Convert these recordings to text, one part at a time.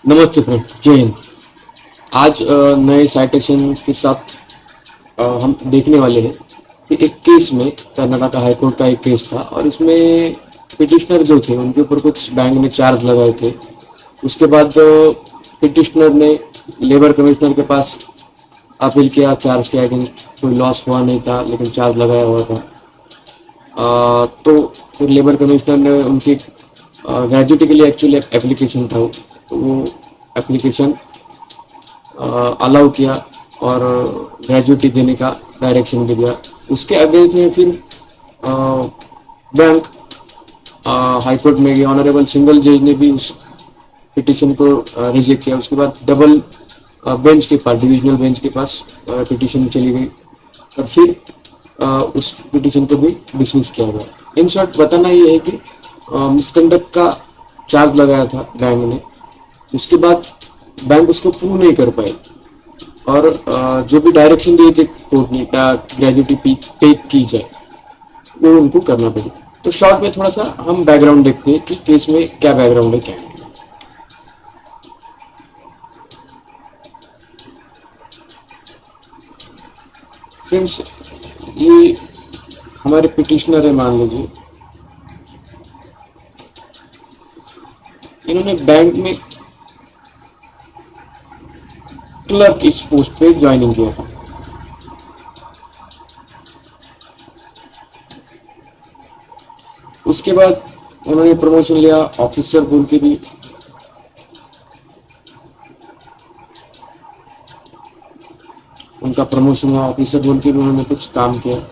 नमस्ते फ्रेंड, जय हिंद। आज नए साइटेशन के साथ हम देखने वाले हैं कि एक केस में कनाडा का हाईकोर्ट का एक केस था और इसमें पिटिशनर जो थे उनके ऊपर कुछ बैंक ने चार्ज लगाए थे। उसके बाद पिटिशनर ने लेबर कमिश्नर के पास अपील किया, चार्ज के अगेंस्ट कोई लॉस हुआ नहीं था लेकिन चार्ज लगाया हुआ था। तो फिर लेबर कमिश्नर ने उनकी ग्रेजुटी के लिए एक्चुअली एप्लीकेशन था तो वो एप्लीकेशन अलाउ किया और ग्रेजुटी देने का डायरेक्शन भी दिया। उसके अगेंस्ट में फिर बैंक हाई कोर्ट में गया। ऑनरेबल सिंगल जज ने भी उस पिटीशन को रिजेक्ट किया। उसके बाद डबल बेंच के पास, डिविजनल बेंच के पास पिटीशन चली गई और फिर उस पिटीशन को भी डिसमिस किया गया। इन शॉर्ट बताना ये है कि मिसकंडक्ट का चार्ज लगाया था बैंक ने। उसके बाद बैंक उसको प्रूव नहीं कर पाए और जो भी डायरेक्शन दिए थे कोर्ट ने ग्रेजुटी पे की जाए वो उनको करना पड़े। तो शॉर्ट में थोड़ा सा हम बैकग्राउंड देखते हैं कि केस में क्या बैकग्राउंड है, क्या है। फ्रेंड्स, ये हमारे पिटिशनर है, मान लीजिए इन्होंने बैंक में क्लर्क इस पोस्ट पे ज्वाइनिंग किया था। उसके बाद उन्होंने प्रमोशन लिया, ऑफिसर बोल के भी उनका प्रमोशन हुआ, ऑफिसर बोल के भी उन्होंने कुछ काम किया।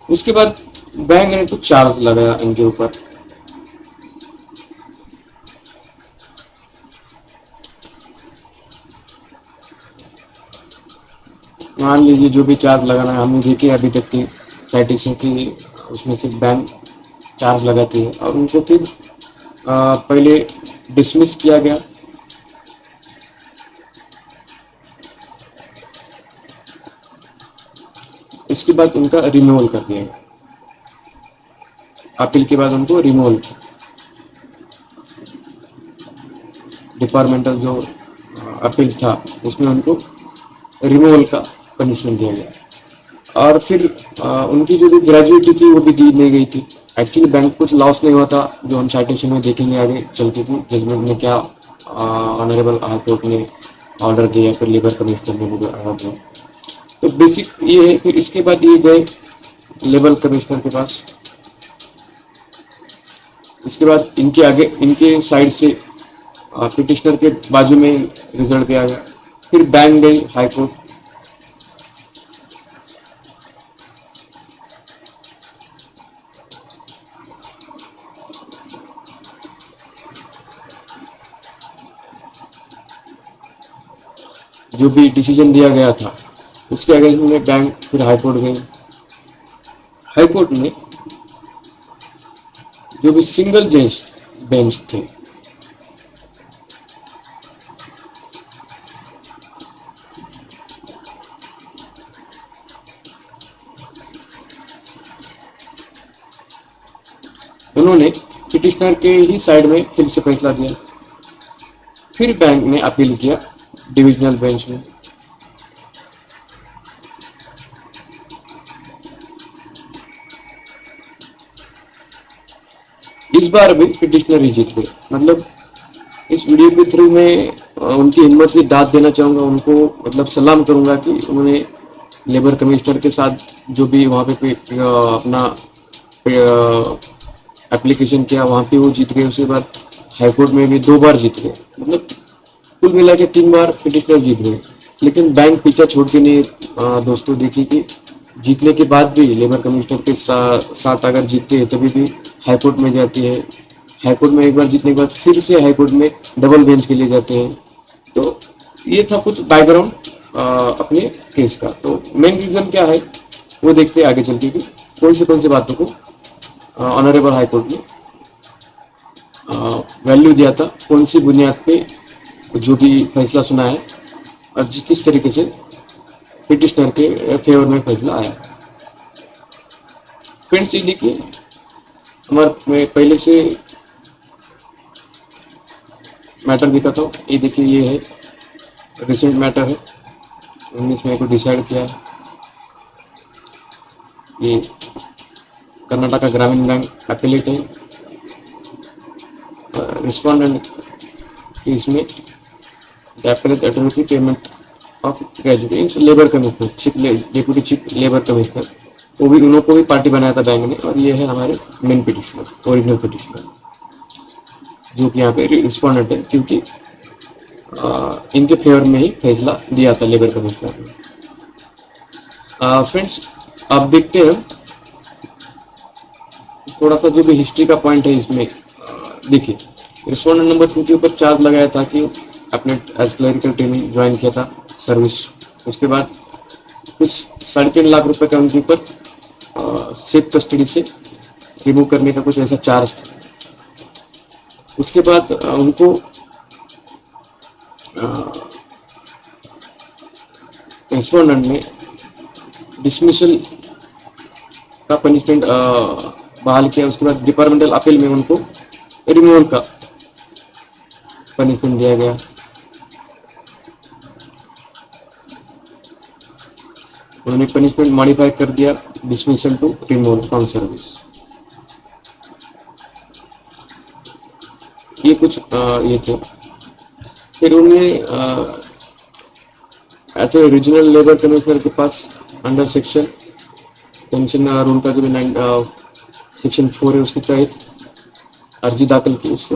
उसके बाद बैंक ने कुछ चार्ज लगाया इनके ऊपर। मान लीजिए जो भी चार्ज लगाना है, हमने देखी अभी तक की साइटेशन की, उसमें से बैंक चार्ज लगाती है और उनको फिर पहले डिसमिस किया गया। इसके बाद उनका रिमूवल कर दिया गया। अपील के बाद उनको रिमूवल, डिपार्टमेंटल जो अपील था उसमें उनको रिमूवल का पनिशमेंट दिया गया। और फिर उनकी जो भी ग्रेजुएटी थी वो भी दी नहीं गई थी। एक्चुअली बैंक कुछ लॉस नहीं हुआ था, जो हम साइटेशन में देखेंगे आगे चलते थे जजमेंट में क्या ऑनरेबल हाई कोर्ट ने ऑर्डर दिया, फिर लेबर कमिश्नर ने भी ऑर्डर दिया। तो बेसिक ये है। फिर इसके बाद ये गए लेबर कमिश्नर के पास। इसके बाद इनके आगे, इनके साइड से पिटिशनर के बाजू में रिजल्ट दिया गया। फिर बैंक गई हाई कोर्ट। जो भी डिसीजन दिया गया था उसके अगेंस्ट में बैंक फिर हाई कोर्ट गई। हाई कोर्ट में जो भी सिंगल जज बेंच थे उन्होंने पिटिशनर के ही साइड में फिर से फैसला दिया। फिर बैंक ने अपील किया डिविजनल बेंच में। इस बार भी पिटिशनर ही जीत गए। मतलब इस वीडियो के थ्रू मैं उनकी हिम्मत की दाद देना चाहूँगा, उनको मतलब सलाम करूँगा कि उन्होंने लेबर कमिश्नर के साथ जो भी वहाँ पे अपना एप्लीकेशन किया वहाँ पे वो जीत गए। उसके बाद हाईकोर्ट में भी 2 बार जीत गए। मतलब कुल मिला के 3 बार पिटिशनर जीत गए। लेकिन बैंक पीछा छोड़ती नहीं। दोस्तों देखिए कि जीतने के बाद भी लेबर कमिश्नर के साथ अगर जीतते हैं तभी भी हाईकोर्ट में जाती है। हाईकोर्ट में एक बार जीतने के बाद फिर से हाईकोर्ट में डबल बेंच के लिए जाते हैं। तो ये था कुछ बैकग्राउंड अपने केस का। तो मेन रीजन क्या है वो देखते हैं आगे चल के कि कौन सी बातों को ऑनरेबल हाईकोर्ट ने वैल्यू दिया था, कौन सी बुनियाद पे जो भी फैसला सुना है और किस तरीके से पिटिशनर के फेवर में फैसला आया। फ्रेंड्स, ये देखिए हमारे में पहले से मैटर दिखाता हूँ। ये देखिए, ये है रिसेंट मैटर है, 19 मई को डिसाइड किया है। ये कर्नाटका ग्रामीण बैंक एपिलेट है। रिस्पॉन्डेंट इसमें appellate authority payment of graduate labour commissioner, deputy chief labour commissioner, वो भी उन लोग को भी पार्टी बनाया था बैंक ने। और ये है हमारे मेन पिटिशनर, ओरिजिनल पिटिशनर, जो कि यहाँ पे रिस्पॉन्डेंट है, क्योंकि इनके फेवर में ही फैसला दिया था लेबर कमिश्नर ने। फ्रेंड्स, आप देखते हैं थोड़ा सा जो भी हिस्ट्री का पॉइंट है इसमें। देखिए, रिस्पॉन्डेंट नंबर 2 के ऊपर चार्ज लगाया था कि अपने एज क्लरिकल ट्रेनिंग ज्वाइन किया था सर्विस। उसके बाद कुछ 3.5 लाख रुपए का उनके ऊपर सेफ कस्टडी से रिमूव करने का कुछ ऐसा चार्ज था। उसके बाद उनको रिस्पॉन्डेंट ने डिसमिसल का पनिशमेंट बहाल किया। उसके बाद डिपार्टमेंटल अपील में उनको रिमूवल का पनिशमेंट दिया गया। उन्होंने पनिशमेंट मॉडिफाई कर दिया, dismissal to removal from service. ये कुछ ये थे। फिर उन्होंने एक्चुअली रीजनल लेबर कमिश्नर के पास अंडर सेक्शन पेंशन रूल का जो सेक्शन 4 है उसके तहत अर्जी दाखिल की। उसको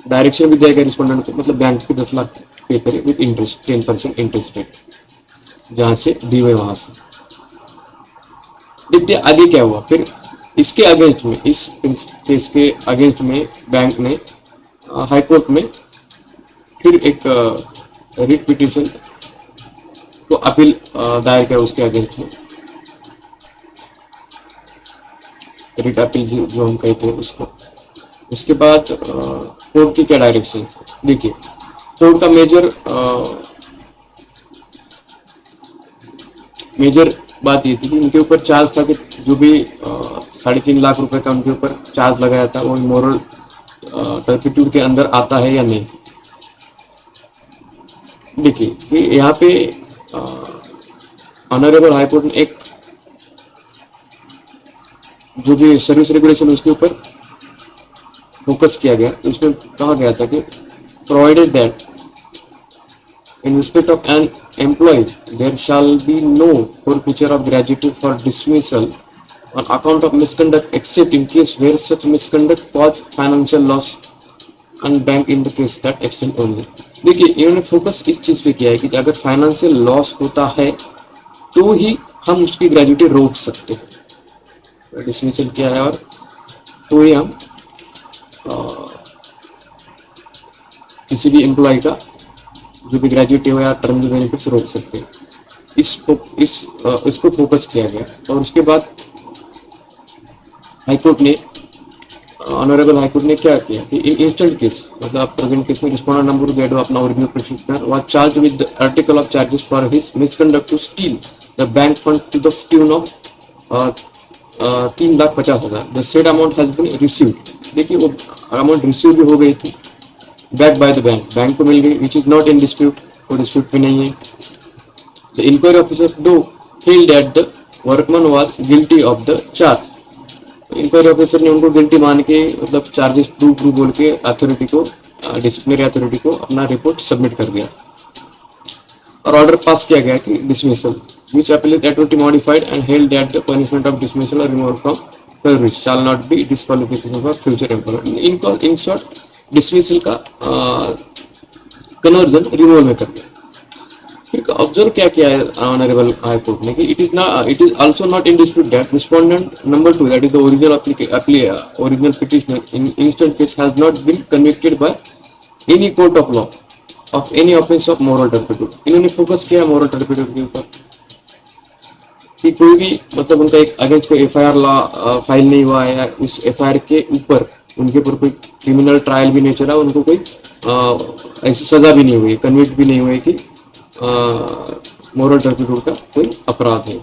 डायरेक्शन भी दिया गया रिस्पोंडेंट को, मतलब बैंक के 10 लाख पे करे विद इंटरेस्ट 10% इंटरेस्ट रेट, जहाँ से दी हुए वहां से। देखते आगे क्या हुआ। फिर इसके अगेंस्ट में, इस केस के अगेंस्ट में बैंक ने हाई कोर्ट में फिर एक रिट पिटीशन को अपील दायर किया उसके अगेंस्ट में। रिट अपील जो हम कहते हैं उसको। उसके बाद कोर्ट की क्या डायरेक्शन, देखिए कोर्ट का मेजर बात ये थी कि उनके ऊपर चार्ज था कि जो भी 3.5 लाख रुपए का उनके ऊपर चार्ज लगाया था वो मोरल टर्पिट्यूड के अंदर आता है या नहीं। देखिए कि यहाँ पे ऑनरेबल हाईकोर्ट ने एक जो भी सर्विस रेगुलेशन उसके ऊपर फोकस किया गया। तो उसमें कहा गया था कि provided that in respect of an employee there shall be no forfeiture of gratuity for dismissal on account of misconduct except in case where such misconduct cause financial loss and bank in the case that extent only। देखिए इन्होंने focus इस चीज पे किया है कि अगर financial loss होता है तो ही हम उसकी ग्रेजुएटी रोक सकते हैं। डिसमिसल किया है और तो ही हम किसी भी एम्प्लॉय का जो भी ग्रेजुएटी हो या टर्म बेनिफिट्स रोक सकते हैं। इसको फोकस किया गया। और उसके बाद हाईकोर्ट ने, ऑनरेबल हाईकोर्ट ने क्या किया कि इन इंस्टेंट केस, मतलब प्रेजेंट केस में रिस्पोंडेंट नंबर गेट अपना original petitioner was charge with the article of charges for his misconduct to steal the bank fund to the tune of 3,50,000। The said amount has been received. देखिए वो amount receive भी हो गई थी, back by the bank को मिल गई, which is not in dispute, कोई डिस्प्यूट पे नहीं है। The inquiry officer though held that the workman was guilty of the charge. Inquiry officer ने उनको गिल्टी मान के, मतलब चार्जेस ट्रू बोल के अथॉरिटी को, डिसिप्लिनरी अथॉरिटी को अपना रिपोर्ट सबमिट कर दिया और ऑर्डर पास किया गया कि dismissal which appellate authority modified and held that the punishment of dismissal और removal from service shall not be disqualification for future employment. In short dismissal का कन्वर्जन रिमूवल में कर दिया। फिर ऑब्जर्व क्या किया है ऑनरेबल हाई कोर्ट ने कि it is also not in dispute that respondent number 2 that is the original petitioner in instant case has not been convicted by any court of law of any offence of moral turpitude. इन्होंने focus किया moral turpitude के ऊपर कि कोई भी, मतलब उनका एक अगेंस्ट कोई एफआईआर फाइल नहीं हुआ है, या उस एफआईआर के ऊपर उनके ऊपर कोई क्रिमिनल ट्रायल भी नहीं चला, उनको कोई ऐसी सजा भी नहीं हुई, कन्विक्ट भी नहीं हुई कि मोरल टर्पिट्यूड का कोई अपराध है।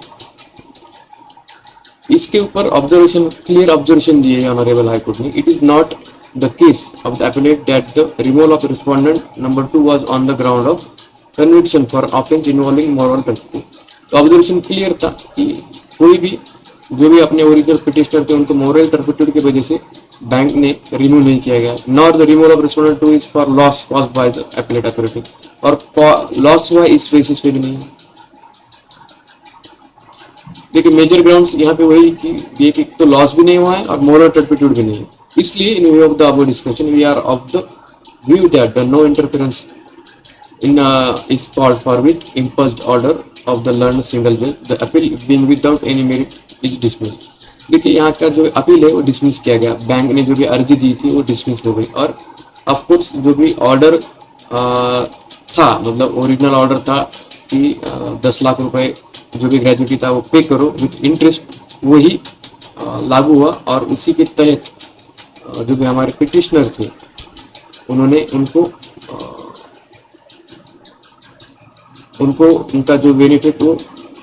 इसके ऊपर ऑब्जर्वेशन, क्लियर ऑब्जर्वेशन दिए ऑनरेबल हाई कोर्ट ने। It is not the case of the appellate that the removal of respondent number 2 was on the ground of conviction for offense involving moral turpitude. तो observation clear था कि कोई भी जो भी अपने ओरिजिनल पिटिशनर थे उनको मोरल टर्पिट्यूड की वजह से बैंक ने रिमूव नहीं किया गया, nor the removal of respondent two is for loss caused by the appellate authority, और लॉस हुआ इस बेसिस पे भी नहीं है। देखिए मेजर ग्राउंड्स यहाँ पे वही कि ये कि तो लॉस भी नहीं हुआ है और मोरल टर्पिट्यूड भी नहीं है, इसलिए in view of the above discussion we are of the view that the no interference in is called for with imposed order of the learned single judge, the appeal being without any merit is dismissed। देखिए यहाँ का जो appeal है वो dismiss किया गया, bank ने जो भी अर्जी दी थी वो डिसमिस हो गई, और ऑफकोर्स जो भी ऑर्डर था, मतलब ओरिजिनल ऑर्डर था कि 10 लाख रुपए जो भी ग्रेजुटी था वो पे करो विथ इंटरेस्ट, वही लागू हुआ, और उसी के तहत जो भी हमारे पिटिशनर थे उन्होंने उनको उनका जो बेनिफिट वो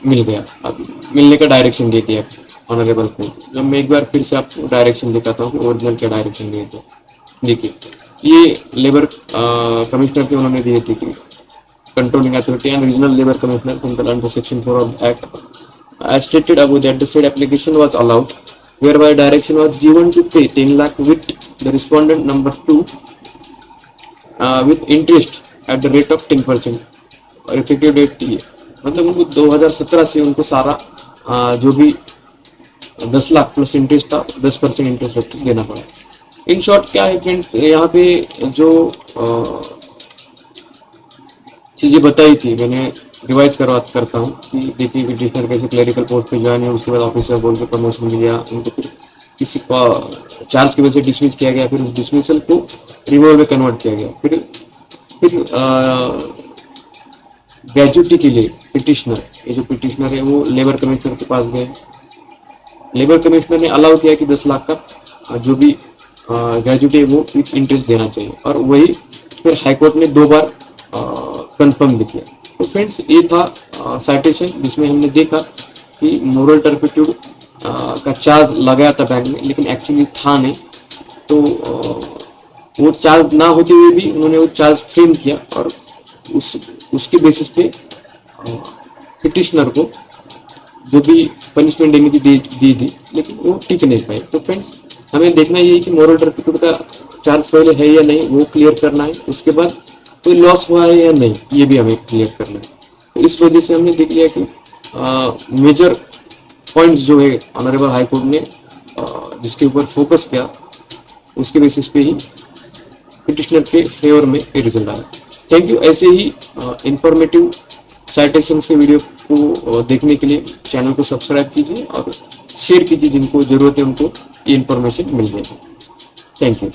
मिल गया, अब मिलने का डायरेक्शन दे दिया ऑनरेबल को। जब मैं एक बार फिर से आपको डायरेक्शन दिखाता हूँ कि ओरिजिनल क्या डायरेक्शन दिए थे। देखिए ये लेबर कमिश्नर थे, उन्होंने दिए थे कि controlling authority and regional labour commissioner under section 4 of the act as stated above that the said application was allowed, whereby direction was given to pay 10 lakh with the respondent number 2 with interest at the rate of 10%, और effective date ये मतलब उनको 2017 से उनको सारा जो भी 10 lakh plus interest था 10% इंटरेस्ट देना पड़ा। इन शॉर्ट क्या है फ्रेंड्स, यहाँ पे जो चीज़ें बताई थी मैंने रिवाइज करता हूँ कि देखिए पिटिशनर कैसे क्लरिकल पोस्ट पे ज्वाइन है, उसके बाद ऑफिसर बोल के प्रमोशन मिल गया उनको, फिर किसी चार्ज की वजह से डिसमिस किया गया, फिर उस डिसमिसल को रिमूवल में कन्वर्ट किया गया, फिर ग्रेजुटी के लिए पिटिशनर, ये जो पिटिशनर है वो लेबर कमिश्नर के पास गए, लेबर कमिश्नर ने अलाउ किया कि 10 लाख का जो भी ग्रेजुटी है वो विथ इंटरेस्ट देना चाहिए, और वही फिर हाईकोर्ट ने 2 बार कंफर्म भी किया। तो फ्रेंड्स ये था साइटेशन जिसमें हमने देखा कि मोरल टर्पिट्यूड का चार्ज लगाया था बैंक में, लेकिन एक्चुअली था नहीं, तो वो चार्ज ना होते हुए भी उन्होंने वो चार्ज फ्रेम किया, और उसके बेसिस पे पिटिशनर को जो भी पनिशमेंट देने की दी थी, लेकिन वो टिक नहीं पाए। तो फ्रेंड्स हमें देखना ये है कि मोरल टर्पिट्यूड का चार्ज पहले है या नहीं, वो क्लियर करना है, उसके बाद कोई लॉस हुआ है या नहीं ये भी हमें क्लियर करना है। तो इस वजह से हमने देख लिया कि मेजर पॉइंट्स जो है ऑनरेबल हाई कोर्ट ने जिसके ऊपर फोकस किया उसके बेसिस पे ही पिटिशनर के फेवर में ये रिजल्ट आया। Thank you. ऐसे ही इंफॉर्मेटिव साइटेशंस के वीडियो को देखने के लिए चैनल को सब्सक्राइब कीजिए और शेयर कीजिए, जिनको ज़रूरत है उनको ये इन्फॉर्मेशन मिल जाएगी। Thank you.